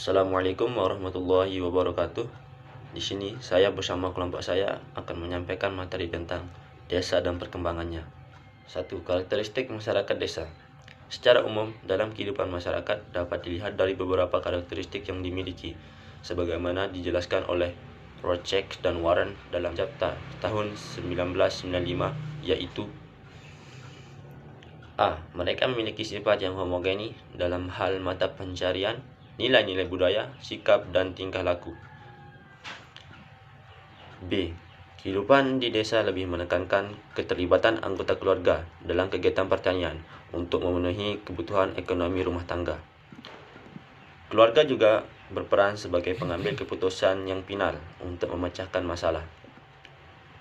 Assalamualaikum warahmatullahi wabarakatuh. Di sini saya bersama kelompok saya akan menyampaikan materi tentang desa dan perkembangannya. 1. Karakteristik masyarakat desa. Secara umum, dalam kehidupan masyarakat dapat dilihat dari beberapa karakteristik yang dimiliki, sebagaimana dijelaskan oleh Rocheck dan Warren dalam Japta tahun 1995, yaitu A. Mereka memiliki sifat yang homogeni dalam hal mata pencarian, nilai-nilai budaya, sikap, dan tingkah laku. B. Kehidupan di desa lebih menekankan keterlibatan anggota keluarga dalam kegiatan pertanian untuk memenuhi kebutuhan ekonomi rumah tangga. Keluarga juga berperan sebagai pengambil keputusan yang final untuk memecahkan masalah.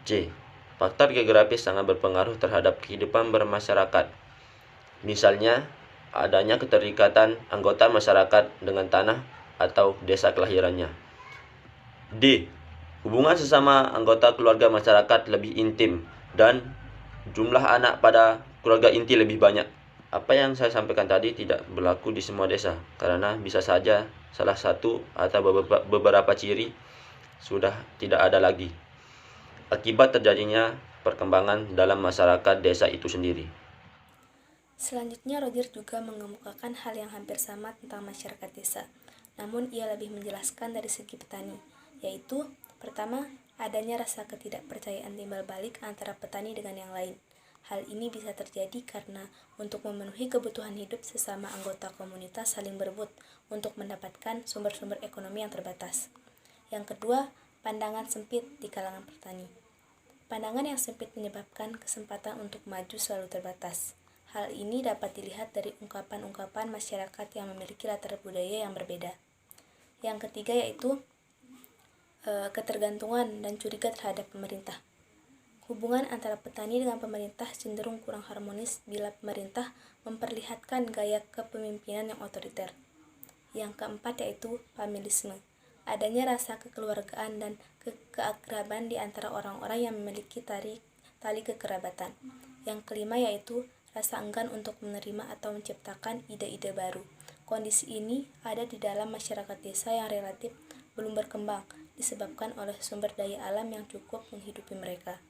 C. Faktor geografis sangat berpengaruh terhadap kehidupan bermasyarakat. Misalnya, adanya keterikatan anggota masyarakat dengan tanah atau desa kelahirannya. D. Hubungan sesama anggota keluarga masyarakat lebih intim dan jumlah anak pada keluarga inti lebih banyak. Apa yang saya sampaikan tadi tidak berlaku di semua desa, karena bisa saja salah satu atau beberapa ciri sudah tidak ada lagi, akibat terjadinya perkembangan dalam masyarakat desa itu sendiri. Selanjutnya, Roger juga mengemukakan hal yang hampir sama tentang masyarakat desa, namun ia lebih menjelaskan dari segi petani, yaitu pertama, adanya rasa ketidakpercayaan timbal balik antara petani dengan yang lain. Hal ini bisa terjadi karena untuk memenuhi kebutuhan hidup sesama anggota komunitas saling berebut untuk mendapatkan sumber-sumber ekonomi yang terbatas. Yang kedua, pandangan sempit di kalangan petani. Pandangan yang sempit menyebabkan kesempatan untuk maju selalu terbatas. Hal ini dapat dilihat dari ungkapan-ungkapan masyarakat yang memiliki latar budaya yang berbeda. Yang ketiga yaitu ketergantungan dan curiga terhadap pemerintah. Hubungan antara petani dengan pemerintah cenderung kurang harmonis bila pemerintah memperlihatkan gaya kepemimpinan yang otoriter. Yang keempat yaitu familisme. Adanya rasa kekeluargaan dan keakraban di antara orang-orang yang memiliki tali kekerabatan. Yang kelima yaitu rasa enggan untuk menerima atau menciptakan ide-ide baru. Kondisi ini ada di dalam masyarakat desa yang relatif belum berkembang, disebabkan oleh sumber daya alam yang cukup menghidupi mereka.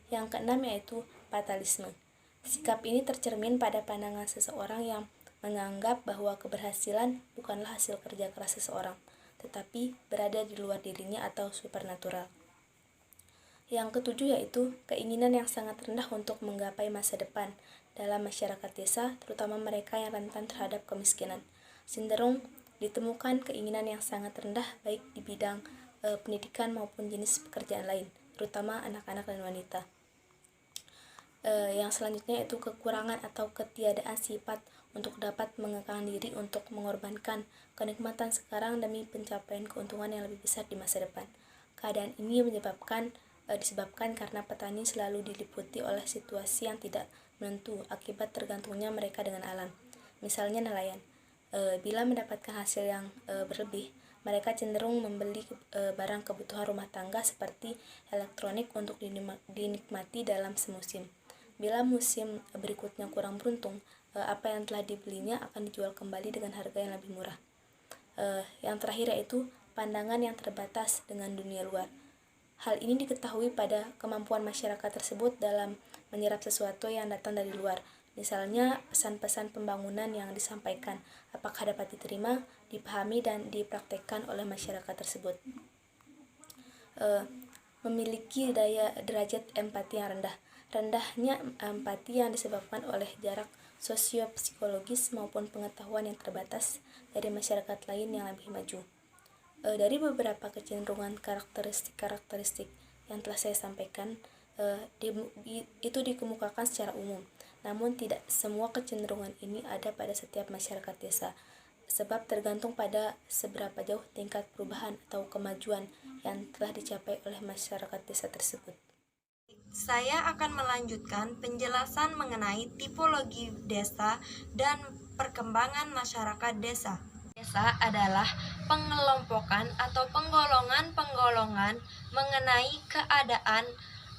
Yang keenam yaitu fatalisme. Sikap ini tercermin pada pandangan seseorang yang menganggap bahwa keberhasilan bukanlah hasil kerja keras seseorang, tetapi berada di luar dirinya atau supernatural. Yang ketujuh yaitu keinginan yang sangat rendah untuk menggapai masa depan dalam masyarakat desa, terutama mereka yang rentan terhadap kemiskinan. Cenderung ditemukan keinginan yang sangat rendah baik di bidang pendidikan maupun jenis pekerjaan lain, terutama anak-anak dan wanita. Yang selanjutnya yaitu kekurangan atau ketiadaan sifat untuk dapat mengekang diri untuk mengorbankan kenikmatan sekarang demi pencapaian keuntungan yang lebih besar di masa depan. Keadaan ini disebabkan karena petani selalu diliputi oleh situasi yang tidak menentu akibat tergantungnya mereka dengan alam. Misalnya nelayan. Bila mendapatkan hasil yang berlebih, mereka cenderung membeli barang kebutuhan rumah tangga seperti elektronik untuk dinikmati dalam semusim. Bila musim berikutnya kurang beruntung, apa yang telah dibelinya akan dijual kembali dengan harga yang lebih murah. Yang terakhir yaitu pandangan yang terbatas dengan dunia luar. Hal ini diketahui pada kemampuan masyarakat tersebut dalam menyerap sesuatu yang datang dari luar. Misalnya pesan-pesan pembangunan yang disampaikan, apakah dapat diterima, dipahami, dan dipraktekkan oleh masyarakat tersebut. Memiliki derajat empati yang rendah. Rendahnya empati yang disebabkan oleh jarak sosiopsikologis maupun pengetahuan yang terbatas dari masyarakat lain yang lebih maju. Dari beberapa kecenderungan karakteristik yang telah saya sampaikan, itu dikemukakan secara umum. Namun tidak semua kecenderungan ini ada pada setiap masyarakat desa, sebab tergantung pada seberapa jauh tingkat perubahan atau kemajuan yang telah dicapai oleh masyarakat desa tersebut. Saya akan melanjutkan penjelasan mengenai tipologi desa dan perkembangan masyarakat desa. Desa adalah pengelompokan atau penggolongan-penggolongan mengenai keadaan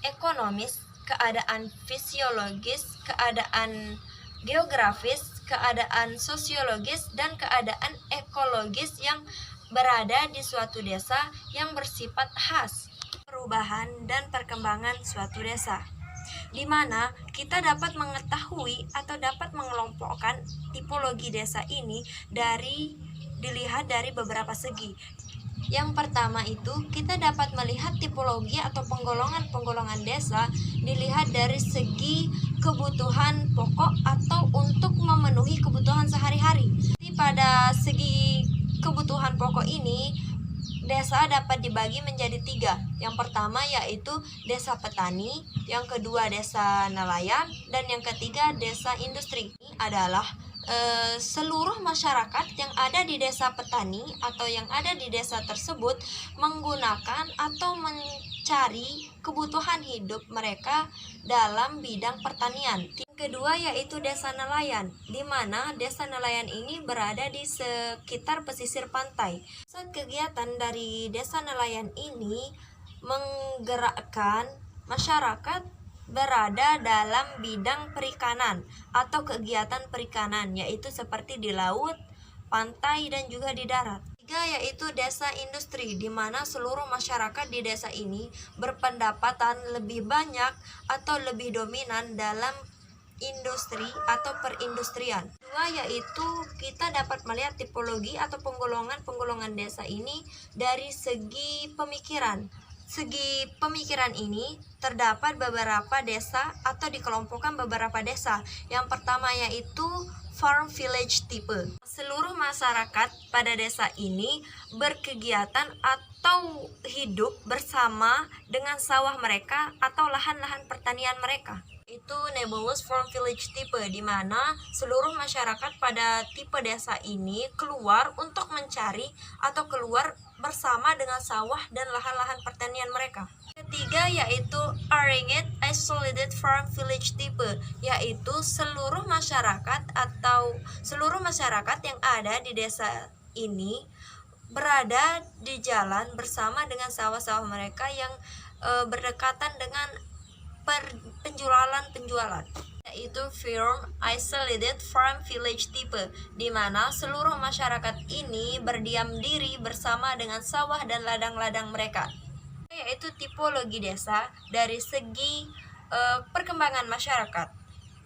ekonomis, keadaan fisiologis, keadaan geografis, keadaan sosiologis, dan keadaan ekologis yang berada di suatu desa yang bersifat khas, perubahan dan perkembangan suatu desa, di mana kita dapat mengetahui atau dapat mengelompokkan tipologi desa ini dilihat dari beberapa segi. Yang pertama itu kita dapat melihat tipologi atau penggolongan-penggolongan desa dilihat dari segi kebutuhan pokok atau untuk memenuhi kebutuhan sehari-hari. Pada segi kebutuhan pokok ini, desa dapat dibagi menjadi 3. Yang pertama yaitu desa petani, yang kedua desa nelayan, dan yang ketiga desa industri. Ini adalah seluruh masyarakat yang ada di desa petani atau yang ada di desa tersebut menggunakan atau mencari kebutuhan hidup mereka dalam bidang pertanian. Yang kedua yaitu desa nelayan, di mana desa nelayan ini berada di sekitar pesisir pantai. Saat kegiatan dari desa nelayan ini menggerakkan masyarakat berada dalam bidang perikanan atau kegiatan perikanan, yaitu seperti di laut, pantai, dan juga di darat. 3 yaitu desa industri, di mana seluruh masyarakat di desa ini berpendapatan lebih banyak atau lebih dominan dalam industri atau perindustrian. 2 yaitu kita dapat melihat tipologi atau penggolongan desa ini dari segi pemikiran. Segi pemikiran ini terdapat beberapa desa atau dikelompokkan beberapa desa. Yang pertama yaitu farm village type. Seluruh masyarakat pada desa ini berkegiatan atau hidup bersama dengan sawah mereka atau lahan-lahan pertanian mereka. Itu nebulous farm village type, di mana seluruh masyarakat pada tipe desa ini keluar untuk mencari atau keluar bersama dengan sawah dan lahan-lahan pertanian mereka. Ketiga yaitu arid isolated farm village type, yaitu seluruh masyarakat yang ada di desa ini berada di jalan bersama dengan sawah-sawah mereka yang berdekatan dengan penjualan, yaitu firm isolated farm village type, di mana seluruh masyarakat ini berdiam diri bersama dengan sawah dan ladang-ladang mereka. Yaitu tipologi desa dari segi perkembangan masyarakat.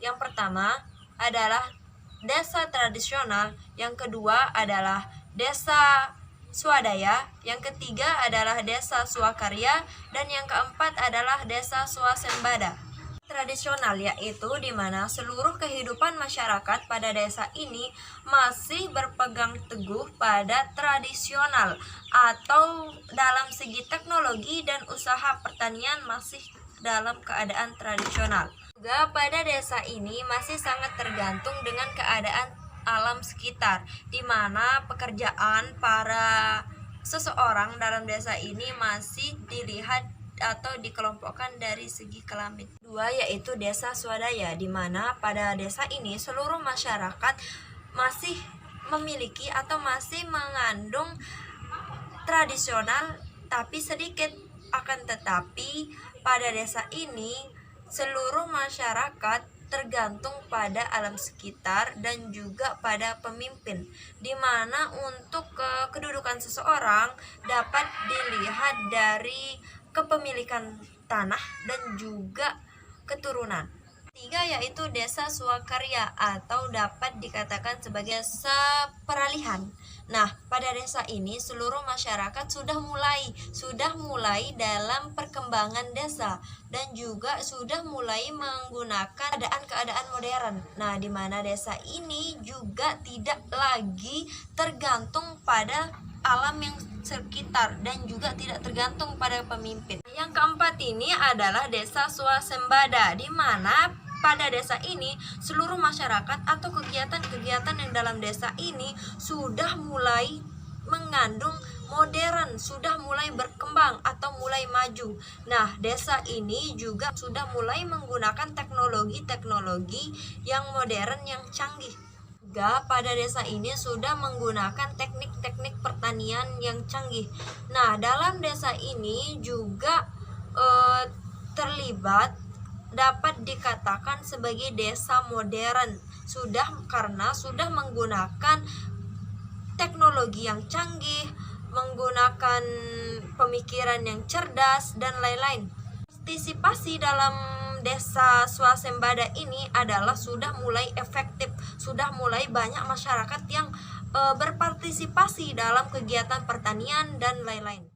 Yang pertama adalah desa tradisional, yang kedua adalah desa swadaya, yang ketiga adalah desa swakarya, dan yang keempat adalah desa swasembada. Tradisional yaitu di mana seluruh kehidupan masyarakat pada desa ini masih berpegang teguh pada tradisional atau dalam segi teknologi dan usaha pertanian masih dalam keadaan tradisional. Juga pada desa ini masih sangat tergantung dengan keadaan alam sekitar, di mana pekerjaan para seseorang dalam desa ini masih dilihat atau dikelompokkan dari segi kelamin. 2 yaitu desa swadaya, di mana pada desa ini seluruh masyarakat masih memiliki atau masih mengandung tradisional tapi sedikit, akan tetapi pada desa ini seluruh masyarakat tergantung pada alam sekitar dan juga pada pemimpin, di mana untuk kedudukan seseorang dapat dilihat dari kepemilikan tanah dan juga keturunan. 3 yaitu desa swakarya atau dapat dikatakan sebagai desa peralihan. Nah, pada desa ini seluruh masyarakat sudah mulai dalam perkembangan desa dan juga sudah mulai menggunakan keadaan modern. Nah, di mana desa ini juga tidak lagi tergantung pada alam yang sekitar dan juga tidak tergantung pada pemimpin. Yang keempat ini adalah desa swasembada, di mana pada desa ini seluruh masyarakat atau kegiatan-kegiatan yang dalam desa ini sudah mulai mengandung modern, sudah mulai berkembang atau mulai maju. Nah, desa ini juga sudah mulai menggunakan teknologi-teknologi yang modern yang canggih. Juga pada desa ini sudah menggunakan teknik-teknik pertanian yang canggih. Nah, dalam desa ini juga terlibat dapat dikatakan sebagai desa modern, karena sudah menggunakan teknologi yang canggih, menggunakan pemikiran yang cerdas, dan lain-lain. Partisipasi dalam desa swasembada ini adalah sudah mulai efektif, sudah mulai banyak masyarakat yang berpartisipasi dalam kegiatan pertanian dan lain-lain.